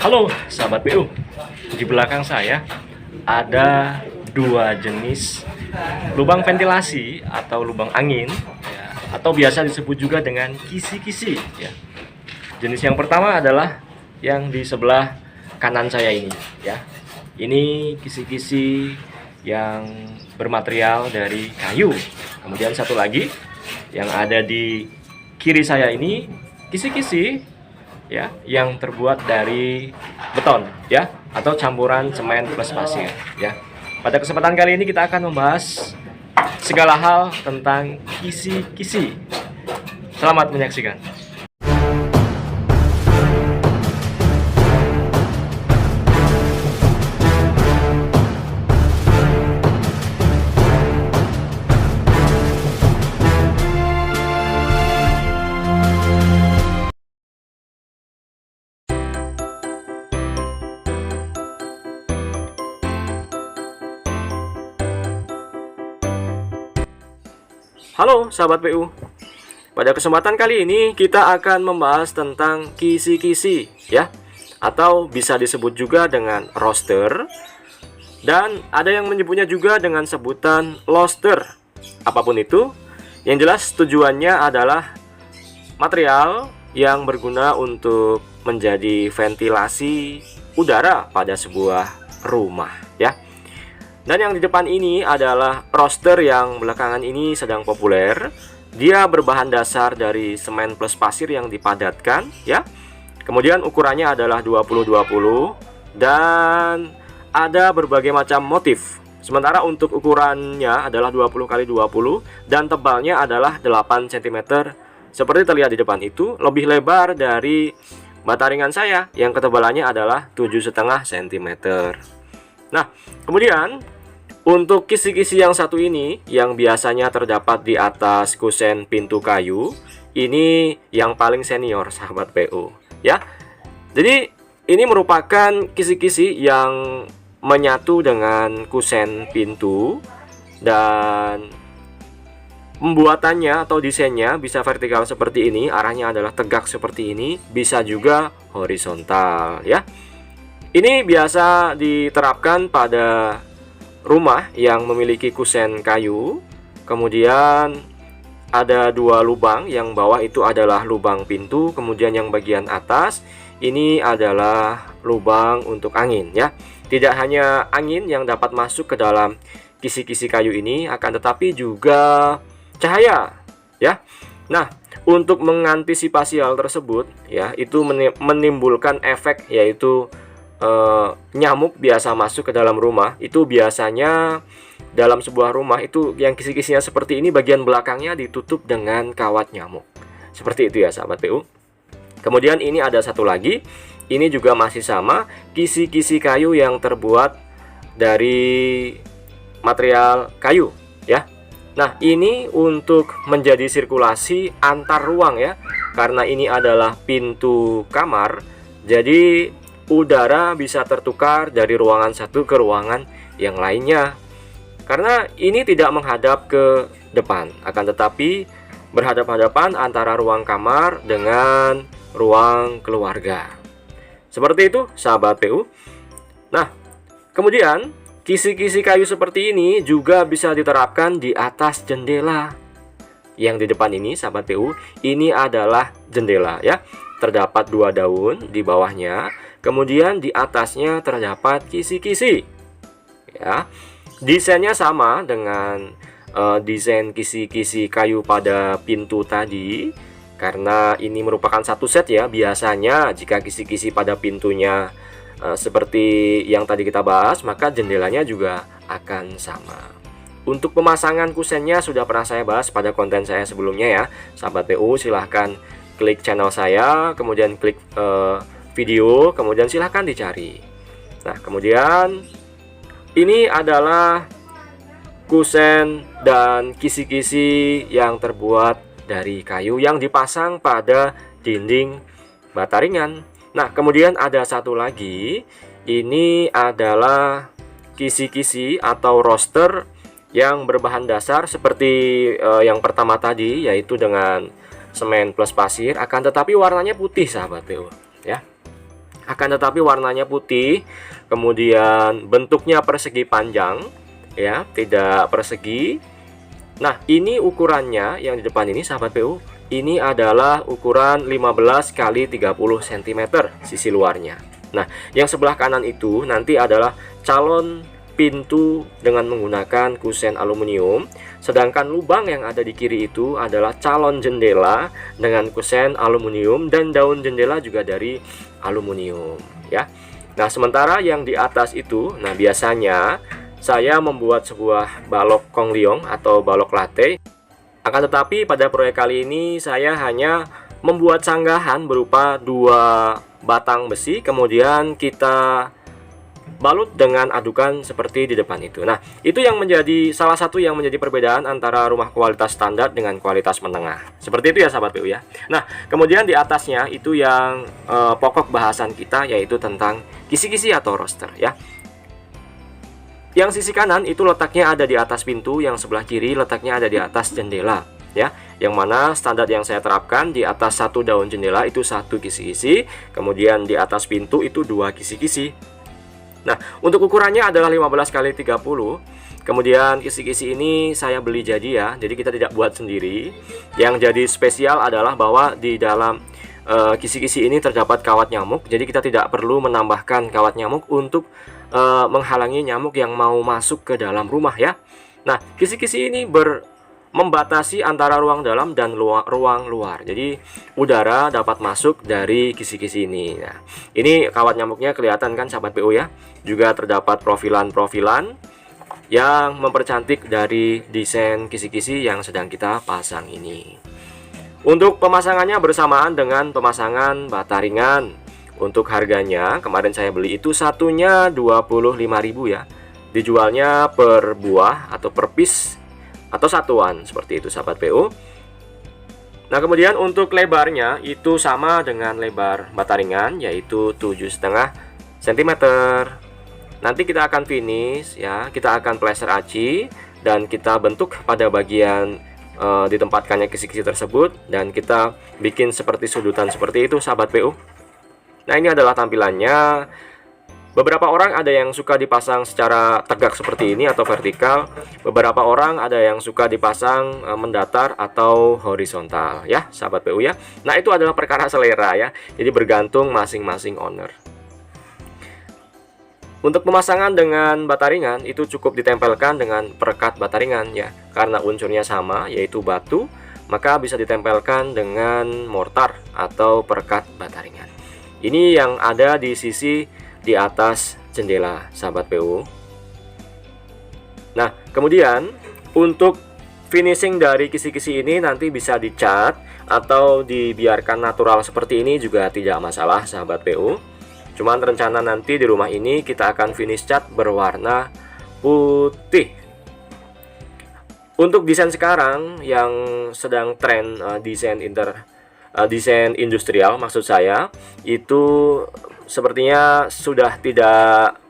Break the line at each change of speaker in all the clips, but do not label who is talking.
Halo sahabat PU, di belakang saya ada dua jenis lubang ventilasi atau lubang angin ya, atau biasa disebut juga dengan kisi-kisi ya. Jenis yang pertama adalah yang di sebelah kanan saya ini ya. Ini kisi-kisi yang bermaterial dari kayu. Kemudian satu lagi yang ada di kiri saya ini kisi-kisi ya yang terbuat dari beton ya atau campuran semen plus pasir ya. Pada kesempatan kali ini kita akan membahas segala hal tentang kisi-kisi. Selamat menyaksikan. Halo sahabat PU, pada kesempatan kali ini kita akan membahas tentang kisi-kisi ya, atau bisa disebut juga dengan roster, dan ada yang menyebutnya juga dengan sebutan loster. Apapun itu, yang jelas tujuannya adalah material yang berguna untuk menjadi ventilasi udara pada sebuah rumah ya. Dan yang di depan ini adalah roster yang belakangan ini sedang populer. Dia berbahan dasar dari semen plus pasir yang dipadatkan ya. Kemudian ukurannya adalah 20-20 dan ada berbagai macam motif. Sementara untuk ukurannya adalah 20 x 20 dan tebalnya adalah 8 cm. Seperti terlihat di depan itu, lebih lebar dari bata ringan saya yang ketebalannya adalah 7,5 cm. Nah, kemudian untuk kisi-kisi yang satu ini yang biasanya terdapat di atas kusen pintu kayu, ini yang paling senior sahabat PU ya. Jadi ini merupakan kisi-kisi yang menyatu dengan kusen pintu dan pembuatannya atau desainnya bisa vertikal seperti ini, arahnya adalah tegak seperti ini, bisa juga horizontal ya. Ini biasa diterapkan pada rumah yang memiliki kusen kayu. Kemudian ada dua lubang, yang bawah itu adalah lubang pintu, kemudian yang bagian atas ini adalah lubang untuk angin ya. Tidak hanya angin yang dapat masuk ke dalam kisi-kisi kayu ini, akan tetapi juga cahaya ya. Nah, untuk mengantisipasi hal tersebut ya, itu menimbulkan efek yaitu nyamuk biasa masuk ke dalam rumah. Itu biasanya dalam sebuah rumah itu yang kisi-kisinya seperti ini, bagian belakangnya ditutup dengan kawat nyamuk. Seperti itu ya sahabat PU. Kemudian ini ada satu lagi, ini juga masih sama, kisi-kisi kayu yang terbuat dari material kayu ya. Nah, ini untuk menjadi sirkulasi antar ruang ya, karena ini adalah pintu kamar, jadi udara bisa tertukar dari ruangan satu ke ruangan yang lainnya. Karena ini tidak menghadap ke depan, akan tetapi berhadap-hadapan antara ruang kamar dengan ruang keluarga. Seperti itu sahabat PU. Nah, kemudian kisi-kisi kayu seperti ini juga bisa diterapkan di atas jendela. Yang di depan ini sahabat PU, ini adalah jendela ya. Terdapat dua daun di bawahnya, kemudian di atasnya terdapat kisi-kisi ya. Desainnya sama dengan desain kisi-kisi kayu pada pintu tadi, karena ini merupakan satu set ya. Biasanya jika kisi-kisi pada pintunya seperti yang tadi kita bahas, maka jendelanya juga akan sama. Untuk pemasangan kusennya sudah pernah saya bahas pada konten saya sebelumnya ya sahabat PU. Silahkan klik channel saya, kemudian klik video, kemudian silahkan dicari. Nah, kemudian ini adalah kusen dan kisi-kisi yang terbuat dari kayu yang dipasang pada dinding bata ringan. Nah, kemudian ada satu lagi, ini adalah kisi-kisi atau roster yang berbahan dasar seperti yang pertama tadi, yaitu dengan semen plus pasir, akan tetapi warnanya putih sahabat PU ya. akan tetapi warnanya putih, kemudian bentuknya persegi panjang, ya, tidak persegi. Nah, ini ukurannya yang di depan ini, sahabat PU, ini adalah ukuran 15 kali 30 cm sisi luarnya. Nah, yang sebelah kanan itu nanti adalah calon pintu dengan menggunakan kusen aluminium, sedangkan lubang yang ada di kiri itu adalah calon jendela dengan kusen aluminium dan daun jendela juga dari aluminium, ya. Nah, sementara yang di atas itu, nah biasanya saya membuat sebuah balok kongliong atau balok latte. Akan tetapi pada proyek kali ini saya hanya membuat sanggahan berupa 2 batang besi, kemudian kita balut dengan adukan seperti di depan itu. Nah, itu yang menjadi salah satu yang menjadi perbedaan antara rumah kualitas standar dengan kualitas menengah. Seperti itu ya, sahabat PU ya. Nah, kemudian di atasnya itu yang pokok bahasan kita, yaitu tentang kisi-kisi atau roster ya. Yang sisi kanan itu letaknya ada di atas pintu, yang sebelah kiri letaknya ada di atas jendela ya. Yang mana standar yang saya terapkan, di atas satu daun jendela itu 1 kisi-kisi, kemudian di atas pintu itu 2 kisi-kisi. Nah, untuk ukurannya adalah 15 kali 30. Kemudian kisi-kisi ini saya beli jadi ya, jadi kita tidak buat sendiri. Yang jadi spesial adalah bahwa di dalam kisi-kisi ini terdapat kawat nyamuk, jadi kita tidak perlu menambahkan kawat nyamuk untuk menghalangi nyamuk yang mau masuk ke dalam rumah ya. Nah, kisi-kisi ini membatasi antara ruang dalam dan ruang luar. Jadi udara dapat masuk dari kisi-kisi ini. Nah, ini kawat nyamuknya kelihatan kan, sahabat PU ya. Juga terdapat profilan-profilan yang mempercantik dari desain kisi-kisi yang sedang kita pasang ini. Untuk pemasangannya bersamaan dengan pemasangan bata ringan. Untuk harganya kemarin saya beli itu satunya 25.000 ya. Dijualnya per buah atau per piece atau satuan seperti itu, sahabat PU. Nah, kemudian untuk lebarnya itu sama dengan lebar bata ringan, yaitu 7,5 cm. Nanti kita akan finish ya, kita akan plester aci dan kita bentuk pada bagian ditempatkannya kisi-kisi tersebut, dan kita bikin seperti sudutan seperti itu, sahabat PU. Nah, ini adalah tampilannya. Beberapa orang ada yang suka dipasang secara tegak seperti ini atau vertikal. Beberapa orang ada yang suka dipasang mendatar atau horizontal ya, sahabat PU ya. Nah, itu adalah perkara selera ya. Jadi bergantung masing-masing owner. Untuk pemasangan dengan bata ringan itu cukup ditempelkan dengan perekat bata ringan ya. Karena unsurnya sama yaitu batu, maka bisa ditempelkan dengan mortar atau perekat bata ringan. Ini yang ada di sisi di atas jendela, sahabat PU. Nah, kemudian untuk finishing dari kisi-kisi ini nanti bisa dicat atau dibiarkan natural seperti ini juga tidak masalah, sahabat PU. Cuman rencana nanti di rumah ini kita akan finish cat berwarna putih. Untuk desain sekarang yang sedang tren desain industrial, maksud saya itu sepertinya sudah tidak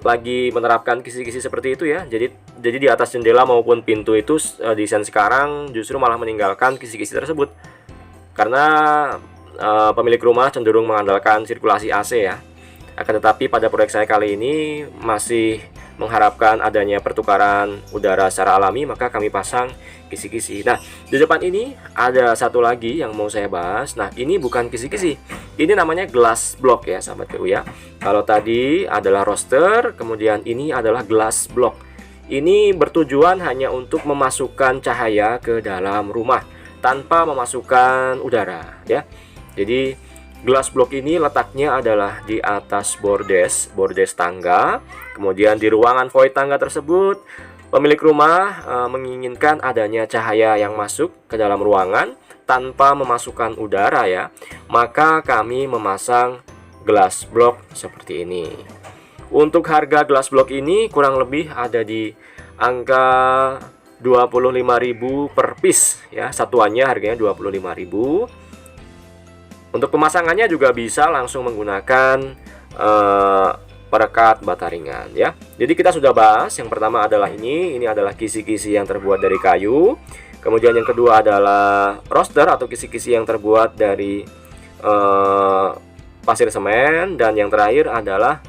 lagi menerapkan kisi-kisi seperti itu ya. Jadi di atas jendela maupun pintu itu desain sekarang justru malah meninggalkan kisi-kisi tersebut. Karena pemilik rumah cenderung mengandalkan sirkulasi AC ya. Akan tetapi pada proyek saya kali ini masih mengharapkan adanya pertukaran udara secara alami, maka kami pasang kisi-kisi. Nah, di depan ini ada satu lagi yang mau saya bahas. Nah, ini bukan kisi-kisi, ini namanya glass block ya, sahabat PU ya. Kalau tadi adalah roster, kemudian ini adalah glass block. Ini bertujuan hanya untuk memasukkan cahaya ke dalam rumah tanpa memasukkan udara ya. Jadi glass block ini letaknya adalah di atas bordes tangga. Kemudian di ruangan void tangga tersebut, pemilik rumah menginginkan adanya cahaya yang masuk ke dalam ruangan tanpa memasukkan udara ya. Maka kami memasang glass block seperti ini. Untuk harga glass block ini kurang lebih ada di angka 25.000 per piece ya. Satuannya harganya 25.000. Untuk pemasangannya juga bisa langsung menggunakan perekat bata ringan ya. Jadi kita sudah bahas, yang pertama adalah ini adalah kisi-kisi yang terbuat dari kayu. Kemudian yang kedua adalah roster atau kisi-kisi yang terbuat dari pasir semen, dan yang terakhir adalah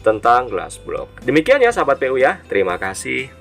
tentang glass block. Demikian ya sahabat PU ya. Terima kasih.